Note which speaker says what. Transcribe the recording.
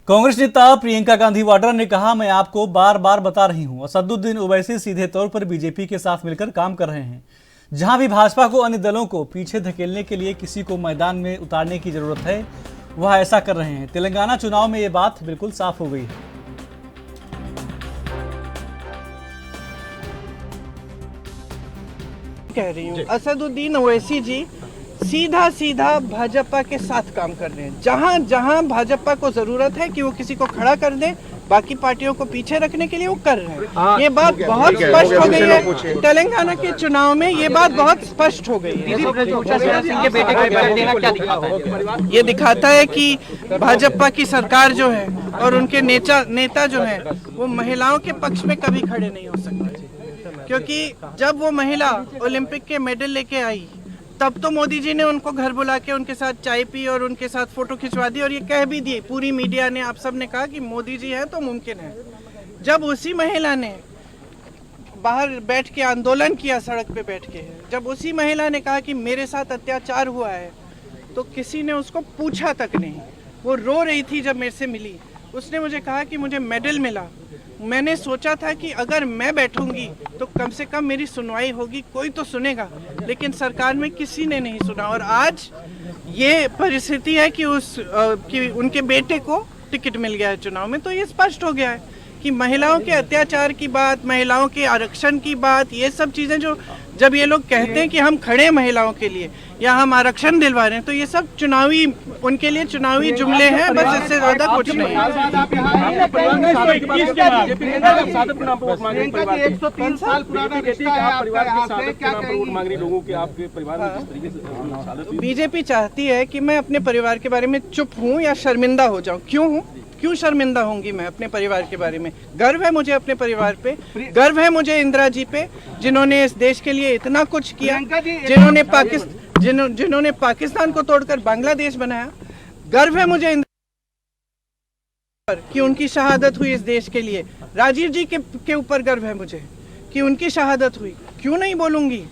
Speaker 1: कांग्रेस नेता प्रियंका गांधी वाड्रा ने कहा, मैं आपको बार बार बता रही हूं, असदुद्दीन ओवैसी सीधे तौर पर बीजेपी के साथ मिलकर काम कर रहे हैं। जहां भी भाजपा को अन्य दलों को पीछे धकेलने के लिए किसी को मैदान में उतारने की जरूरत है, वह ऐसा कर रहे हैं। तेलंगाना चुनाव में ये बात बिल्कुल साफ हो गई है।
Speaker 2: कह रही हूँ, असदुद्दीन ओवैसी जी सीधा सीधा भाजपा के साथ काम कर रहे हैं। जहां जहां भाजपा को जरूरत है कि वो किसी को खड़ा कर दे, बाकी पार्टियों को पीछे रखने के लिए वो कर रहे हैं। ये बात बहुत स्पष्ट हो गई है। तेलंगाना के चुनाव में ये बात बहुत स्पष्ट हो गई है। ये दिखाता है कि भाजपा की सरकार जो है और उनके नेता जो है वो महिलाओं के पक्ष में कभी खड़े नहीं हो सकते, क्योंकि जब वो महिला ओलंपिक के मेडल लेके आई तब तो मोदी जी ने उनको घर बुला के उनके साथ चाय पी और उनके साथ फोटो खिंचवा दी और ये कह भी दिए, पूरी मीडिया ने, आप सब ने कहा कि मोदी जी है तो मुमकिन है। जब उसी महिला ने बाहर बैठ के आंदोलन किया, सड़क पे बैठ के, जब उसी महिला ने कहा कि मेरे साथ अत्याचार हुआ है, तो किसी ने उसको पूछा तक नहीं। वो रो रही थी जब मेरे से मिली, उसने मुझे कहा कि मुझे मेडल मिला। मैंने सोचा था कि अगर मैं बैठूंगी तो कम से कम मेरी सुनवाई होगी, कोई तो सुनेगा, लेकिन सरकार में किसी ने नहीं सुना। और आज ये परिस्थिति है कि उनके बेटे को टिकट मिल गया है चुनाव में। तो ये स्पष्ट हो गया है कि महिलाओं के अत्याचार की बात, महिलाओं के आरक्षण की बात, ये सब चीज़ें जो जब ये लोग कहते हैं कि हम खड़े हैं महिलाओं के लिए या हम आरक्षण दिलवा रहे हैं, तो ये सब चुनावी, उनके लिए चुनावी जुमले हैं, बस इससे ज्यादा कुछ नहीं। बीजेपी चाहती है कि मैं अपने परिवार के बारे में चुप हूँ या शर्मिंदा हो जाऊँ। क्यों हूँ? क्यों शर्मिंदा होंगी मैं अपने परिवार के बारे में? गर्व है मुझे अपने परिवार पे, गर्व है मुझे इंदिरा जी पे, जिन्होंने इस देश के लिए इतना कुछ किया, जिन्होंने पाकिस्तान को तोड़कर बांग्लादेश बनाया। गर्व है मुझे इंदिरा पर कि उनकी शहादत हुई इस देश के लिए। राजीव जी के ऊपर गर्व है मुझे कि उनकी शहादत हुई। क्यों नहीं बोलूंगी?